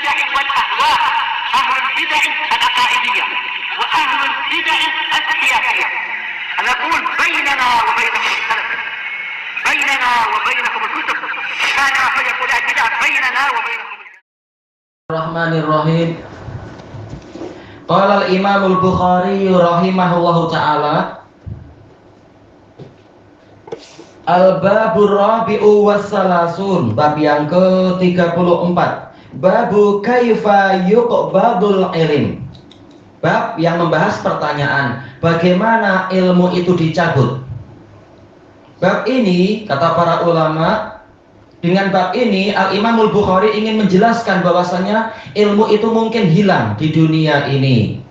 البدع والأهواء، أهل البدع العقائدية وأهل البدع السياسية. نقول بيننا وبينكم السلف، بيننا وبينكم الكتب، كان فيقول البدع بيننا وبينكم. Bismillahirrahmanirrahim. Qala al-Imam al-Bukhari rahimahullahu ta'ala, Al-Babur Rabi'u wassalasun, bab yang ke-34, Babu kaifa yuqbadul ilm, bab yang membahas pertanyaan bagaimana ilmu itu dicabut. Bab ini, kata para ulama, dengan bab ini Al-Imam Al-Bukhari ingin menjelaskan bahwasanya ilmu itu mungkin hilang di dunia ini.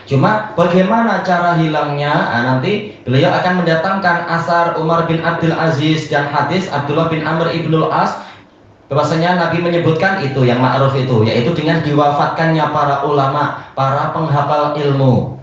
Cuma bagaimana cara hilangnya? Nanti beliau akan mendatangkan asar Umar bin Abdul Aziz dan hadis Abdullah bin Amr ibnul As, bahwasanya Nabi menyebutkan itu yang ma'ruf itu, yaitu dengan diwafatkannya para ulama, para penghafal ilmu.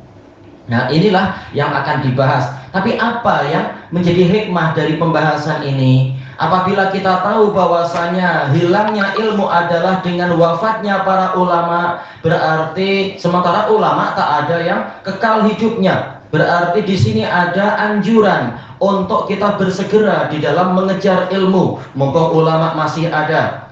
Nah, inilah yang akan dibahas. Tapi apa yang menjadi hikmah dari pembahasan ini? Apabila kita tahu bahwasanya hilangnya ilmu adalah dengan wafatnya para ulama, berarti sementara ulama tak ada yang kekal hidupnya. Berarti di sini ada anjuran untuk kita bersegera di dalam mengejar ilmu, mumpung ulama masih ada.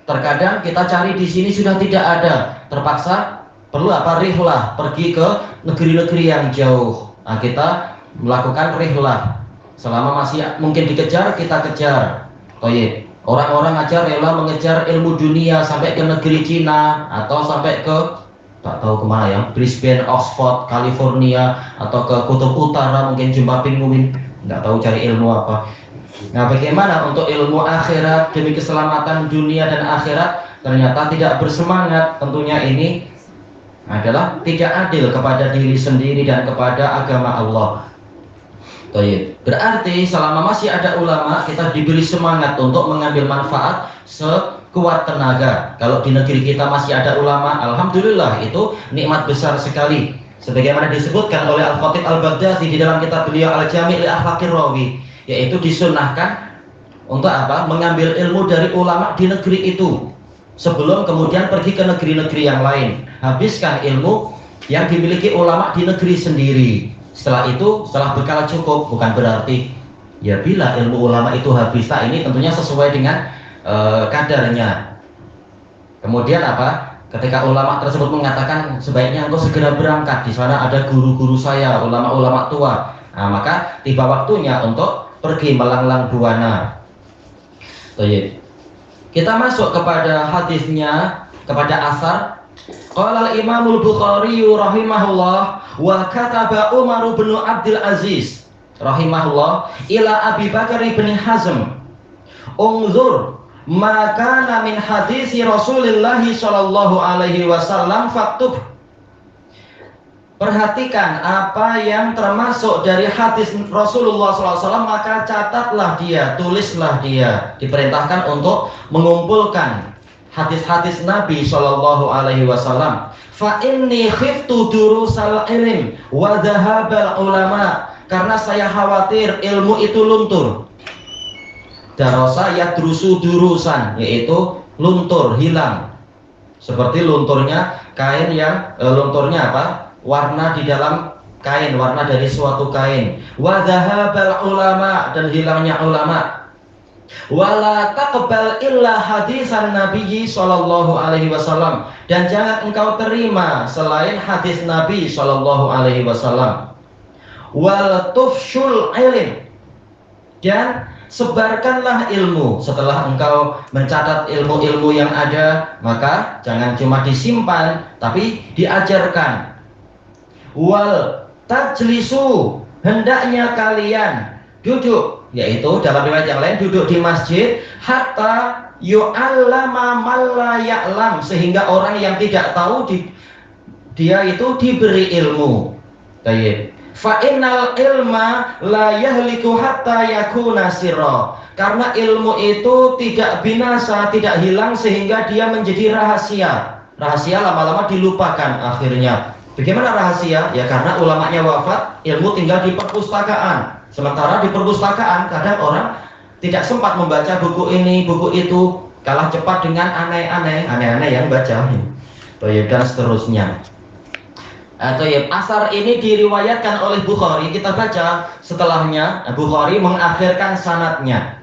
Terkadang kita cari di sini sudah tidak ada, terpaksa perlu rihlah, pergi ke negeri-negeri yang jauh. Nah, kita melakukan rihlah. Selama masih mungkin dikejar, kita kejar. Toyib. Orang-orang aja rela mengejar ilmu dunia sampai ke negeri Cina atau sampai ke tak tahu kemana ya, Brisbane, Oxford, California, atau ke Kutub Utara, mungkin jumpa penguin, nggak tahu cari ilmu apa. Nah, bagaimana untuk ilmu akhirat demi keselamatan dunia dan akhirat? Ternyata tidak bersemangat. Tentunya ini adalah tidak adil kepada diri sendiri dan kepada agama Allah. Berarti selama masih ada ulama, kita diberi semangat untuk mengambil manfaat sekuat tenaga. Kalau di negeri kita masih ada ulama, alhamdulillah, itu nikmat besar sekali. Sebagaimana disebutkan oleh Al-Khatib Al-Baghdadi di dalam kitab beliau Al-Jami' li Akhlaqir Rawi, yaitu disunnahkan untuk apa? Mengambil ilmu dari ulama di negeri itu sebelum kemudian pergi ke negeri-negeri yang lain. Habiskan ilmu yang dimiliki ulama di negeri sendiri. Setelah itu, setelah bekal cukup, bukan berarti ya bila ilmu ulama itu habis. Nah, ini tentunya sesuai dengan kadarnya. Kemudian apa? Ketika ulama tersebut mengatakan sebaiknya engkau segera berangkat, di sana ada guru-guru saya, ulama-ulama tua. Nah, maka tiba waktunya untuk pergi melanglang buana. Kita masuk kepada hadisnya, kepada asar. Qala al-Imam al-Bukhari rahimahullah, wa kataba Umar bin Abdul Aziz rahimahullah ila Abi Bakar bin Hazm, unzur ma kana min hadisi Rasulullah sallallahu alaihi wasallam faktub. Perhatikan apa yang termasuk dari hadis Rasulullah SAW, maka catatlah dia, tulislah dia. Diperintahkan untuk mengumpulkan hadis-hadis Nabi Shallallahu Alaihi Wasallam. Fa inni khiftu durusal ilm wa dhahabal ulama, karena saya khawatir ilmu itu luntur. Darasa yadrusu durusan, yaitu luntur, hilang. Seperti lunturnya kain yang lunturnya apa? Warna di dalam kain, warna dari suatu kain. Wa dhahabal ulama, dan hilangnya ulama. Wala taqbal illa hadisan Nabi sallallahu alaihi wasallam, dan jangan engkau terima selain hadis Nabi sallallahu alaihi wasallam. Wal tufshul ilm, dan sebarkanlah ilmu. Setelah engkau mencatat ilmu-ilmu yang ada, maka jangan cuma disimpan tapi diajarkan. Wal tajlisu, hendaknya kalian duduk, yaitu dalam riwayat yang lain duduk di masjid, hatta yu'allama man la ya'lam, sehingga orang yang tidak tahu dia itu diberi ilmu. Baik. Fa innal ilma la yahliku hatta yakuna sirra, karena ilmu itu tidak binasa, tidak hilang sehingga dia menjadi rahasia. Rahasia lama-lama dilupakan akhirnya. Bagaimana rahasia? Ya karena ulamanya wafat, ilmu tinggal di perpustakaan. Sementara di perpustakaan kadang orang tidak sempat membaca buku ini, buku itu, kalah cepat dengan aneh-aneh yang baca. Toyib dan seterusnya. Toyib, asar ini diriwayatkan oleh Bukhari. Kita baca setelahnya. Bukhari mengakhirkan sanadnya.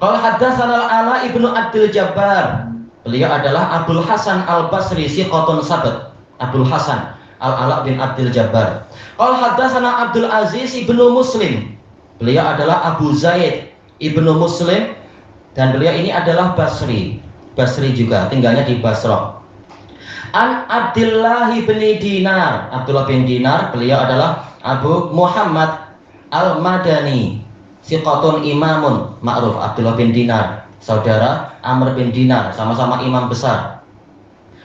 Qala haddatsana Al-Ala ibnu Abdul Jabbar. Beliau adalah Abdul Hasan Al-Basri siqatun sabat. Abdul Hasan Al-Ala bin Abdul Jabbar. Qala haddatsana Abdul Aziz ibnu Muslim. Beliau adalah Abu Zaid ibnu Muslim dan beliau ini adalah Basri juga, tinggalnya di Basrah. An Abdullah bin Dinar. Abdullah bin Dinar, beliau adalah Abu Muhammad Al-Madani, siqatun imamun ma'ruf. Abdullah bin Dinar, saudara Amr bin Dinar, sama-sama imam besar.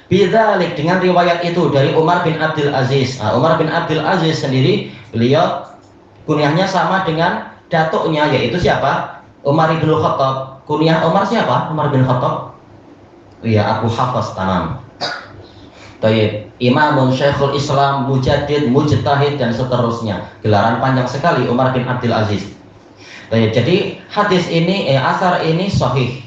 Bidzalik, dengan riwayat itu dari Umar bin Abdul Aziz. Umar bin Abdul Aziz sendiri, beliau kunyahnya sama dengan datuknya, yaitu siapa? Umar bin Khattab. Kunyah Umar siapa? Umar bin Khattab. Iya, Abu Hafs, tamam. Tayyib, Imamun Syekhul Islam, Mujaddid, Mujtahid dan seterusnya. Gelaran panjang sekali Umar bin Abdul Aziz. Tayyib, jadi hadis ini, asar ini sahih.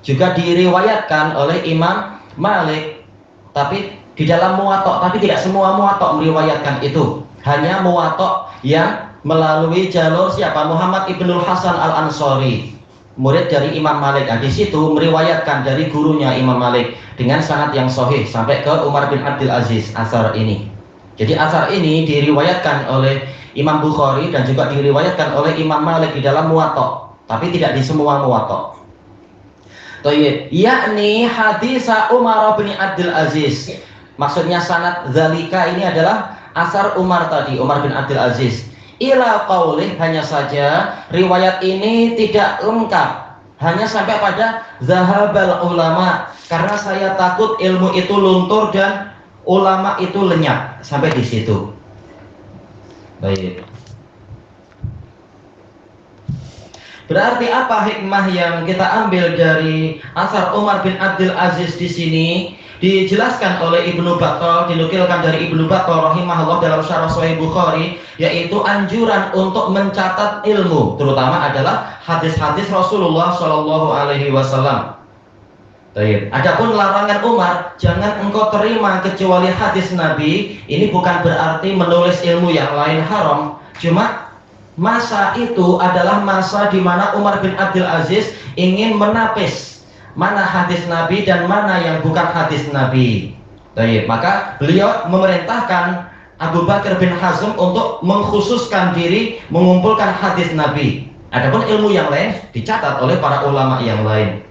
Juga diriwayatkan oleh Imam Malik, tapi di dalam Muwatta, tapi tidak semua Muwatta meriwayatkan itu. Hanya Muwatta yang melalui jalur siapa? Muhammad ibnul Hasan Al-Ansari, murid dari Imam Malik. Di situ meriwayatkan dari gurunya Imam Malik dengan sanad yang sahih sampai ke Umar bin Abdul Aziz asar ini. Jadi asar ini diriwayatkan oleh Imam Bukhari dan juga diriwayatkan oleh Imam Malik di dalam Muwatta, tapi tidak di semua Muwatta. Tayyib, yakni hadis Umar bin Abdul Aziz. Maksudnya sanad zalika ini adalah asar Umar tadi, Umar bin Abdul Aziz. Ila qaulih, hanya saja riwayat ini tidak lengkap. Hanya sampai pada zahabal ulama, karena saya takut ilmu itu luntur dan ulama itu lenyap, sampai di situ. Baik. Berarti apa hikmah yang kita ambil dari asar Umar bin Abdul Aziz di sini? Dijelaskan oleh Ibnu Battal, dinukilkan dari Ibnu Battal rahimahullah dalam Syarah Sahih Bukhari, yaitu anjuran untuk mencatat ilmu, terutama adalah hadis-hadis Rasulullah Shallallahu Alaihi Wasallam. Adapun larangan Umar, jangan engkau terima kecuali hadis Nabi. Ini bukan berarti menulis ilmu yang lain haram. Cuma masa itu adalah masa di mana Umar bin Abdul Aziz ingin menapis mana hadis Nabi dan mana yang bukan hadis Nabi. Maka beliau memerintahkan Abu Bakar bin Hazm untuk mengkhususkan diri mengumpulkan hadis Nabi. Adapun ilmu yang lain dicatat oleh para ulama yang lain.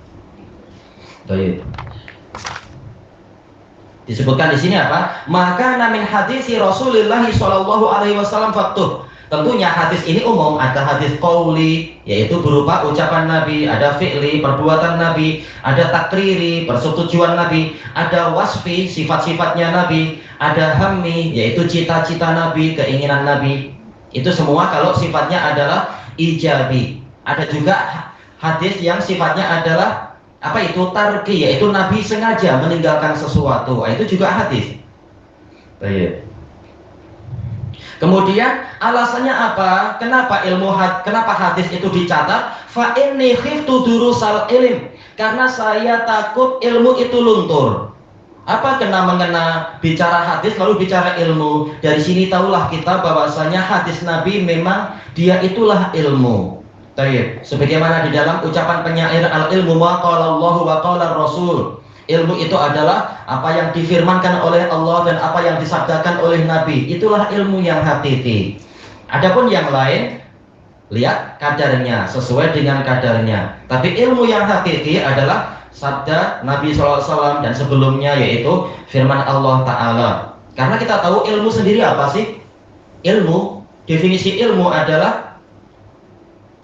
Disebutkan di sini apa? Maka namin hadisi Rasulullah Shallallahu Alaihi Wasallam faktuh. Tentunya hadis ini umum, ada hadis qauli, yaitu berupa ucapan Nabi, ada fi'li, perbuatan Nabi, ada takriri, persetujuan Nabi, ada wasfi, sifat-sifatnya Nabi, ada hammi, yaitu cita-cita Nabi, keinginan Nabi. Itu semua kalau sifatnya adalah ijabi. Ada juga hadis yang sifatnya adalah apa itu tarki, yaitu Nabi sengaja meninggalkan sesuatu. Itu juga hadis. Baik. Kemudian alasannya apa? Kenapa kenapa hadis itu dicatat? Fa inni khiftu durusal ilm. Karena saya takut ilmu itu luntur. Apa mengena bicara hadis lalu bicara ilmu? Dari sini tahulah kita bahwasanya hadis Nabi memang dia itulah ilmu. Baik, sebagaimana di dalam ucapan penyair al-ilmu ma qala Allah wa qala Rasul. Ilmu itu adalah apa yang difirmankan oleh Allah dan apa yang disabdakan oleh Nabi. Itulah ilmu yang hakiki. Adapun yang lain, lihat kadarnya, sesuai dengan kadarnya. Tapi ilmu yang hakiki adalah sabda Nabi SAW dan sebelumnya, yaitu firman Allah Ta'ala. Karena kita tahu ilmu sendiri apa sih? Ilmu, definisi ilmu adalah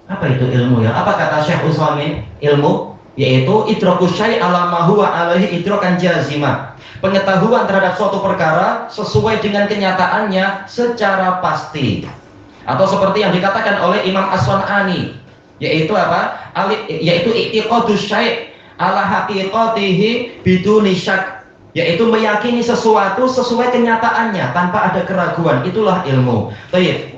apa itu ilmu ya? Apa kata Syekh Utsaimin? Ilmu yaitu idrakus syai' ala ma huwa alaihi idrakan jazima. Pengetahuan terhadap suatu perkara sesuai dengan kenyataannya secara pasti. Atau seperti yang dikatakan oleh Imam As-Sun'ani, yaitu apa? Yaitu i'tiqadus syai' ala haqiqatihi biduni syak, yaitu meyakini sesuatu sesuai kenyataannya tanpa ada keraguan. Itulah ilmu. Baik.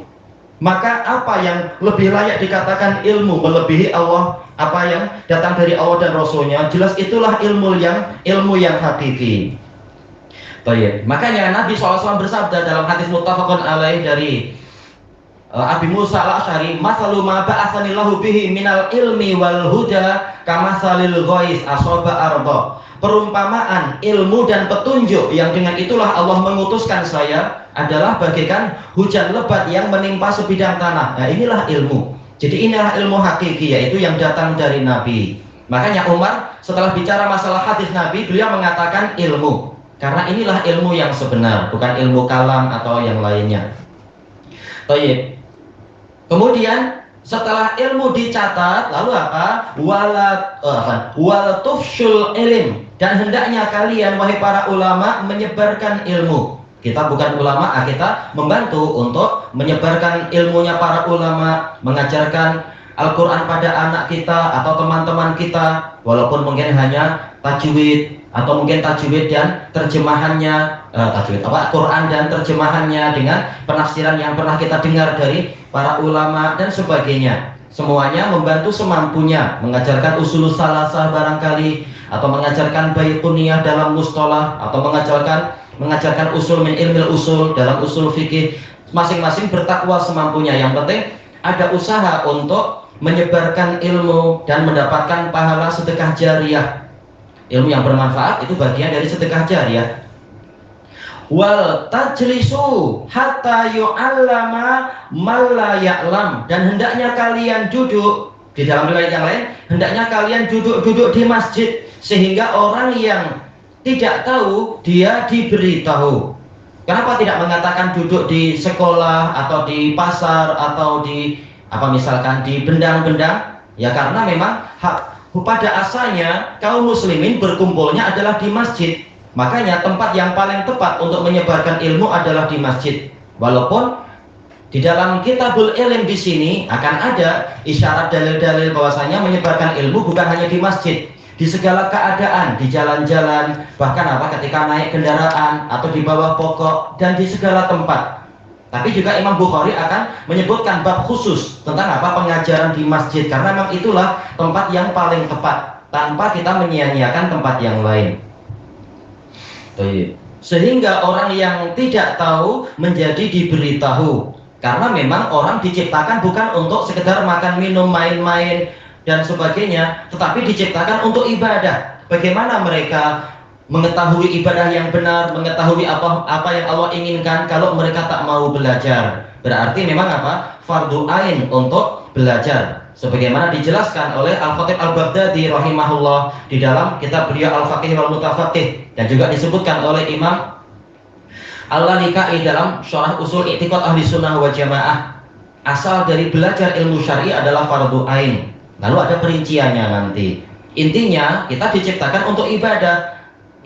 Maka apa yang lebih layak dikatakan ilmu melebihi Allah, apa yang datang dari Allah dan Rasulnya? Jelas itulah ilmu yang hakiki. Baik. Makanya Nabi SAW bersabda dalam hadis muttafaqun alaih dari Abi Musa al-Asy'ari, "Mathalu ma ba'atsanillahu bihi minal ilmi wal huda kamatsalil ghais asaba arda." Perumpamaan ilmu dan petunjuk yang dengan itulah Allah mengutuskan saya adalah bagaikan hujan lebat yang menimpa sebidang tanah. Nah, inilah ilmu. Jadi inilah ilmu hakiki, yaitu yang datang dari Nabi. Makanya Umar setelah bicara masalah hadis Nabi, beliau mengatakan ilmu. Karena inilah ilmu yang sebenar, bukan ilmu kalam atau yang lainnya. Baik. Kemudian setelah ilmu dicatat, lalu apa? Wala tufshul ilm, dan hendaknya kalian wahai para ulama menyebarkan ilmu. Kita bukan ulama, kita membantu untuk menyebarkan ilmunya para ulama, mengajarkan Al-Quran pada anak kita atau teman-teman kita, walaupun mungkin hanya tajwid atau mungkin tajwid dan terjemahannya, Quran dan terjemahannya dengan penafsiran yang pernah kita dengar dari para ulama dan sebagainya. Semuanya membantu semampunya, mengajarkan usul salasah barangkali, atau mengajarkan baiquniyah dalam mustalah, atau mengajarkan usul min ilmil usul dalam usul fikih. Masing-masing bertakwa semampunya. Yang penting ada usaha untuk menyebarkan ilmu dan mendapatkan pahala sedekah jariyah. Ilmu yang bermanfaat itu bagian dari sedekah jariyah. Wal tajlisu hatta yu'allama man la ya'lam, dan hendaknya kalian duduk di dalam riwayat yang lain, hendaknya kalian duduk di masjid sehingga orang yang tidak tahu dia diberitahu. Kenapa tidak mengatakan duduk di sekolah atau di pasar atau di misalkan di bendang-bendang? Ya karena memang pada asalnya kaum muslimin berkumpulnya adalah di masjid. Makanya tempat yang paling tepat untuk menyebarkan ilmu adalah di masjid. Walaupun di dalam kitabul ilm di sini akan ada isyarat dalil-dalil bahwasanya menyebarkan ilmu bukan hanya di masjid, di segala keadaan, di jalan-jalan, bahkan ketika naik kendaraan atau di bawah pokok dan di segala tempat. Tapi juga Imam Bukhari akan menyebutkan bab khusus tentang pengajaran di masjid, karena memang itulah tempat yang paling tepat tanpa kita menyia-nyiakan tempat yang lain. Sehingga orang yang tidak tahu menjadi diberitahu, karena memang orang diciptakan bukan untuk sekedar makan minum, main-main dan sebagainya, tetapi diciptakan untuk ibadah. Bagaimana mereka mengetahui ibadah yang benar, mengetahui apa yang Allah inginkan kalau mereka tak mau belajar? Berarti memang fardu ain untuk belajar. Sebagaimana dijelaskan oleh Al-Khatib Al-Baghdadi rahimahullah di dalam kitab beliau Al-Faqih wal Mutafaqih, dan juga disebutkan oleh Imam Al-Lalikai dalam Syarah Usul I'tiqad Ahli Sunnah wa Jamaah. Asal dari belajar ilmu syar'i adalah fardu ain. Lalu ada perinciannya nanti. Intinya kita diciptakan untuk ibadah.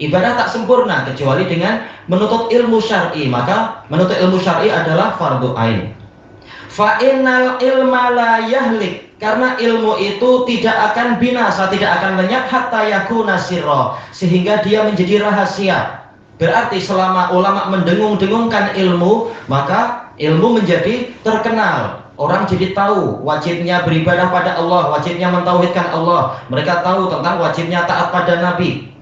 Ibadah tak sempurna kecuali dengan menuntut ilmu syar'i. Maka menuntut ilmu syar'i adalah fardu ain. Fa innal ilma la yahlik, karena ilmu itu tidak akan binasa, tidak akan lenyap hatta yakuna sirra, sehingga dia menjadi rahasia. Berarti selama ulama mendengung-dengungkan ilmu, maka ilmu menjadi terkenal. Orang jadi tahu wajibnya beribadah pada Allah, wajibnya mentauhidkan Allah. Mereka tahu tentang wajibnya taat pada Nabi.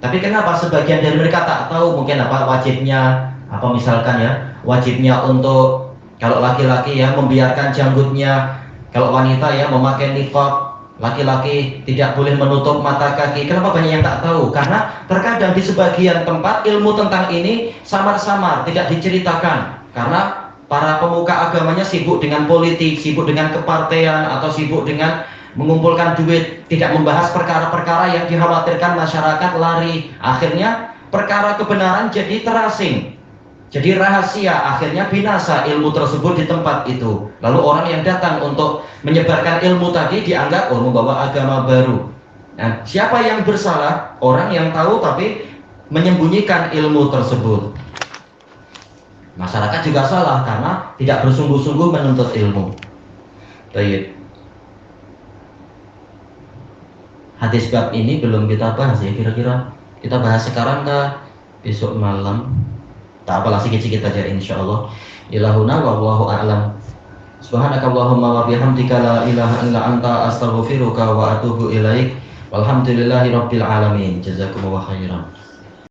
Tapi kenapa sebagian dari mereka tak tahu mungkin wajibnya misalkan wajibnya untuk kalau laki-laki membiarkan janggutnya, kalau wanita memakai niqab, laki-laki tidak boleh menutup mata kaki. Kenapa banyak yang tak tahu? Karena terkadang di sebagian tempat ilmu tentang ini samar-samar, tidak diceritakan. Karena para pemuka agamanya sibuk dengan politik, sibuk dengan kepartean, atau sibuk dengan mengumpulkan duit, tidak membahas perkara-perkara yang dikhawatirkan masyarakat lari. Akhirnya perkara kebenaran jadi terasing, jadi rahasia, akhirnya binasa ilmu tersebut di tempat itu. Lalu orang yang datang untuk menyebarkan ilmu tadi dianggap membawa agama baru. Nah, siapa yang bersalah? Orang yang tahu tapi menyembunyikan ilmu tersebut. Masyarakat juga salah karena tidak bersungguh-sungguh menuntut ilmu. Baik. Hadis bab ini belum kita bahas kira-kira. Kita bahas sekarang kah? Besok malam? Tak apalah, sedikit-sedikit aja insyaallah. Ilahuna wallahu a'lam. Subhanakallahumma wa bihamdika la ilaha illa anta astaghfiruka wa atubu ilaik. Walhamdulillahi rabbil alamin. Jazakumullahu khairan.